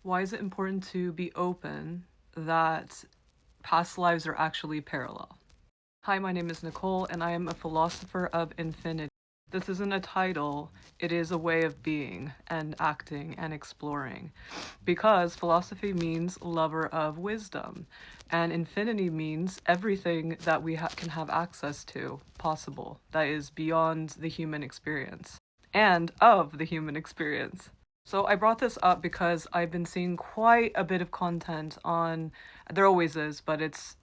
Why is it important to be open that past lives are actually parallel? Hi, my name is Nicole, and I am a philosopher of infinity. This isn't a title, it is a way of being and acting and exploring. Because philosophy means lover of wisdom, and infinity means everything that we can have access to possible that is beyond the human experience and of the human experience. So I brought this up because I've been seeing quite a bit of content on, there always is, but it's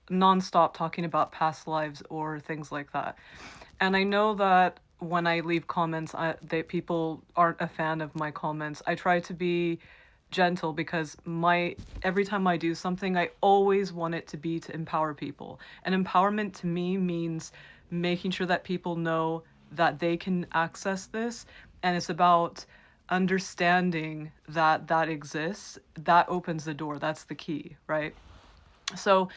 nonstop talking about past lives or things like that. And I know that when I leave comments, people aren't a fan of my comments. I try to be gentle because every time I do something, I always want it to be to empower people. And empowerment to me means making sure that people know that they can access this, and it's about understanding that that exists. That opens the door. That's the key, right? So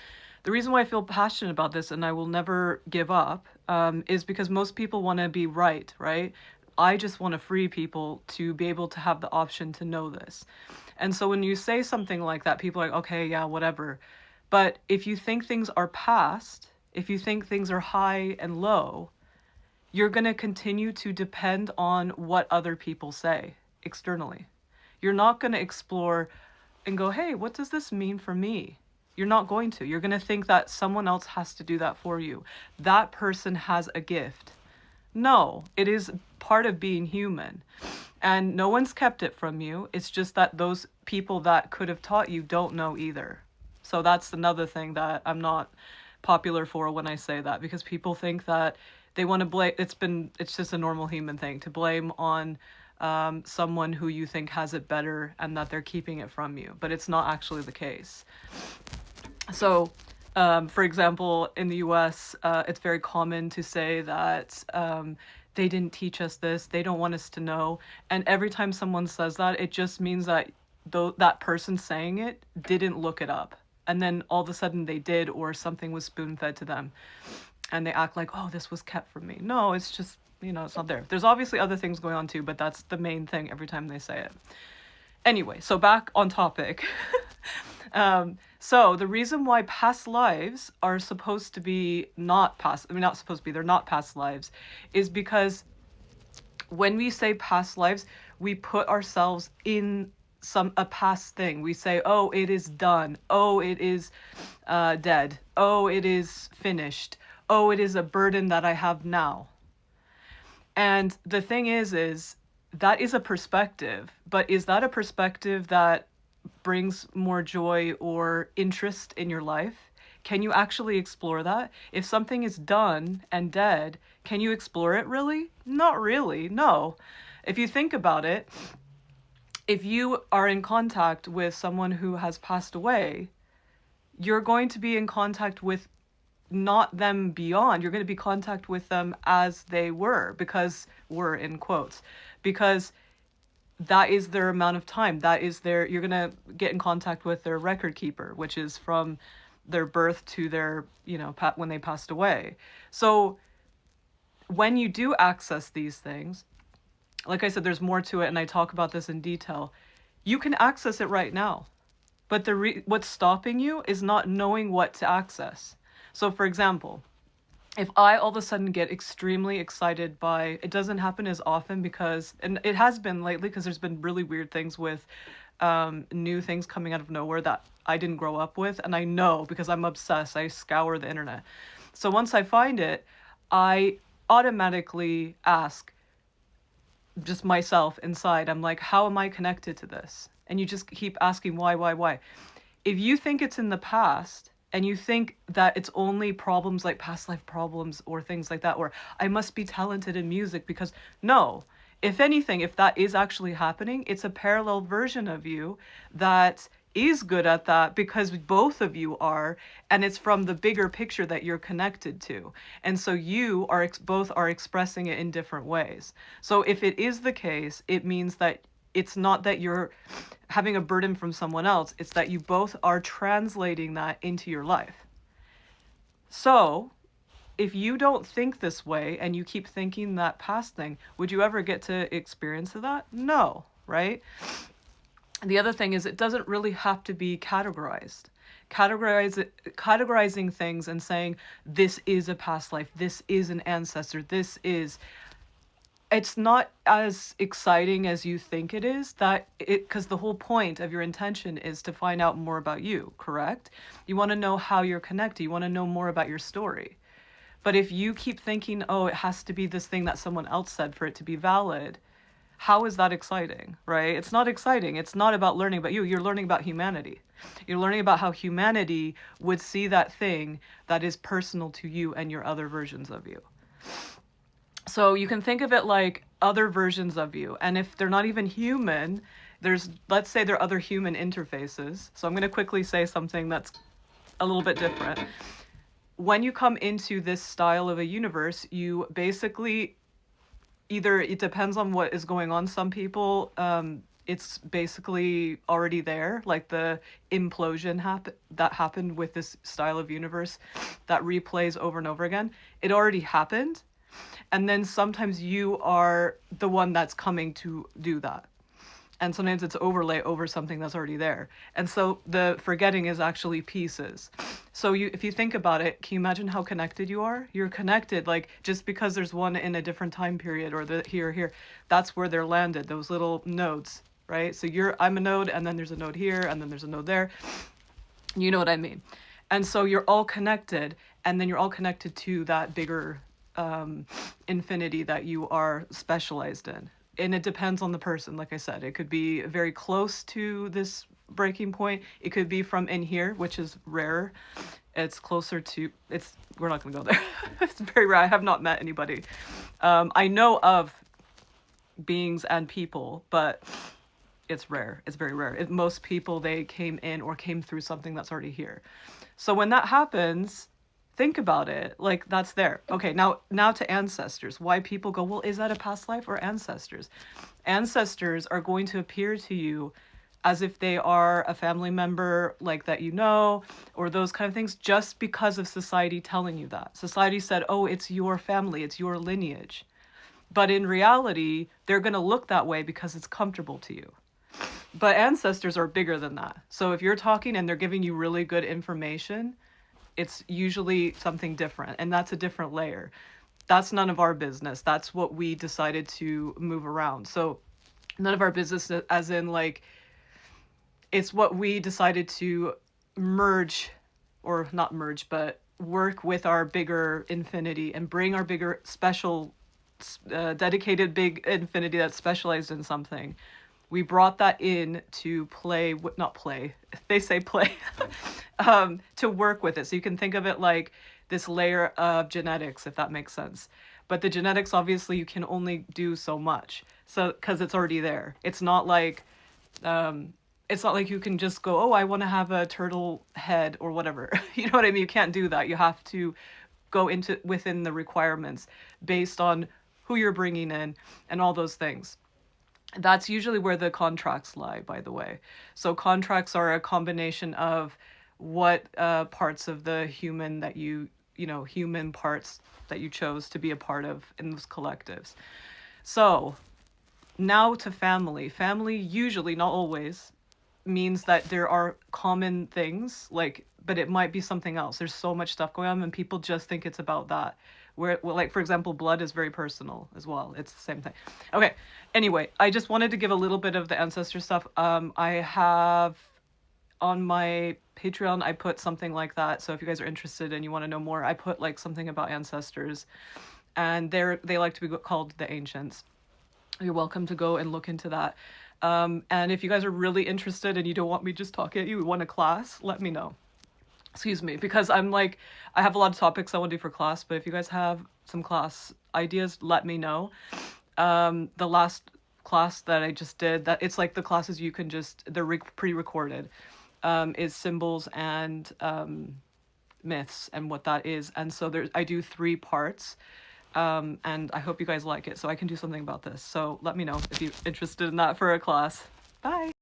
the reason why I feel passionate about this and I will never give up is because most people want to be right, right? I just want to free people to be able to have the option to know this. And so when you say something like that, people are like, okay, yeah, whatever. But if you think things are past, if you think things are high and low, you're going to continue to depend on what other people say externally. You're not going to explore and go, hey, what does this mean for me? You're not going to. You're going to think that someone else has to do that for you. That person has a gift. No, it is part of being human. And no one's kept it from you. It's just that those people that could have taught you don't know either. So that's another thing that I'm not popular for when I say that, because people think that they want to blame. It's just a normal human thing to blame on someone who you think has it better and that they're keeping it from you. But it's not actually the case. So, for example, in the US, it's very common to say that they didn't teach us this, they don't want us to know. And every time someone says that, it just means that that person saying it didn't look it up. And then all of a sudden they did, or something was spoon fed to them. And they act like, oh, this was kept from me. No, it's just, it's not there. There's obviously other things going on too, but that's the main thing every time they say it. Anyway, so back on topic. So the reason why past lives are supposed to be not past, I mean, not supposed to be, they're not past lives, is because when we say past lives, we put ourselves in a past thing. We say, oh, it is done. Oh, it is dead. Oh, it is finished. Oh, it is a burden that I have now. And the thing is that is a perspective, but is that a perspective that brings more joy or interest in your life? Can you actually explore that? If something is done and dead, can you explore it really? Not really, no. If you think about it, if you are in contact with someone who has passed away, you're going to be in contact with not them beyond, you're going to be in contact with them as they were, because were in quotes, because that is their amount of time. That is you're going to get in contact with their record keeper, which is from their birth to their, when they passed away. So when you do access these things, like I said, there's more to it, and I talk about this in detail. You can access it right now, but what's stopping you is not knowing what to access. So for example, if I all of a sudden get extremely excited by, it doesn't happen as often because, and it has been lately because there's been really weird things with new things coming out of nowhere that I didn't grow up with. And I know because I'm obsessed, I scour the internet. So once I find it, I automatically ask just myself inside, I'm like, how am I connected to this? And you just keep asking why? If you think it's in the past, and you think that it's only problems like past life problems or things like that, or I must be talented in music, because no, if anything, if that is actually happening, it's a parallel version of you that is good at that because both of you are, and it's from the bigger picture that you're connected to. And so you are both are expressing it in different ways. So if it is the case, it means that it's not that you're having a burden from someone else, it's that you both are translating that into your life. So if you don't think this way and you keep thinking that past thing, would you ever get to experience that? No, right? The other thing is it doesn't really have to be categorized. Categorizing things and saying this is a past life, this is an ancestor, this is, it's not as exciting as you think it is, that it, because the whole point of your intention is to find out more about you, correct? You want to know how you're connected, you want to know more about your story. But if you keep thinking, oh, it has to be this thing that someone else said for it to be valid, how is that exciting, right? It's not exciting. It's not about learning about you. You're learning about humanity. You're learning about how humanity would see that thing that is personal to you and your other versions of you. So you can think of it like other versions of you. And if they're not even human, there's, let's say there are other human interfaces. So I'm going to quickly say something that's a little bit different. When you come into this style of a universe, you basically either, it depends on what is going on. Some people, it's basically already there, like the implosion that happened with this style of universe that replays over and over again. It already happened. And then sometimes you are the one that's coming to do that. And sometimes it's overlay over something that's already there. And so the forgetting is actually pieces. So if you think about it, can you imagine how connected you are? You're connected, like just because there's one in a different time period or the here, that's where they're landed, those little nodes, right? So I'm a node, and then there's a node here, and then there's a node there. You know what I mean? And so you're all connected, and then you're all connected to that bigger infinity that you are specialized in. And it depends on the person. Like I said, it could be very close to this breaking point. It could be from in here, which is rare. It's closer to, we're not going to go there. It's very rare. I have not met anybody. I know of beings and people, but it's rare. It's very rare. Most people, they came in or came through something that's already here. So when that happens, think about it, like that's there. Okay, now to ancestors. Why people go, well, is that a past life or ancestors? Ancestors are going to appear to you as if they are a family member, like that, you know, or those kind of things, just because of society telling you that. Society said, oh, it's your family, it's your lineage. But in reality, they're going to look that way because it's comfortable to you. But ancestors are bigger than that. So if you're talking and they're giving you really good information, it's usually something different, and that's a different layer. That's none of our business. That's what we decided to move around. So none of our business, as in like, it's what we decided to merge, or not merge, but work with our bigger infinity and bring our bigger special, dedicated big infinity that's specialized in something. We brought that in to play, not play, they say play, to work with it. So you can think of it like this layer of genetics, if that makes sense. But the genetics, obviously, you can only do so much. So, because it's already there. It's not like you can just go, oh, I want to have a turtle head or whatever. You know what I mean? You can't do that. You have to go within the requirements based on who you're bringing in and all those things. That's usually where the contracts lie, by the way. So contracts are a combination of what parts of the human that human parts that you chose to be a part of in those collectives. So now to family. Family usually, not always, means that there are common things, but it might be something else. There's so much stuff going on and people just think it's about that. Where, like, for example, blood is very personal as well. It's the same thing. Okay, anyway, I just wanted to give a little bit of the ancestor stuff. I have on my Patreon, I put something like that. So if you guys are interested and you want to know more, I put like something about ancestors, and they like to be called the ancients. You're welcome to go and look into that. And if you guys are really interested and you don't want me just talking at you, want a class, let me know. Excuse me, because I have a lot of topics I want to do for class, but if you guys have some class ideas, let me know. The last class that I just did, that it's like the classes you can they're pre-recorded, is symbols and myths and what that is. And so I do 3 parts, and I hope you guys like it, so I can do something about this. So let me know if you're interested in that for a class. Bye!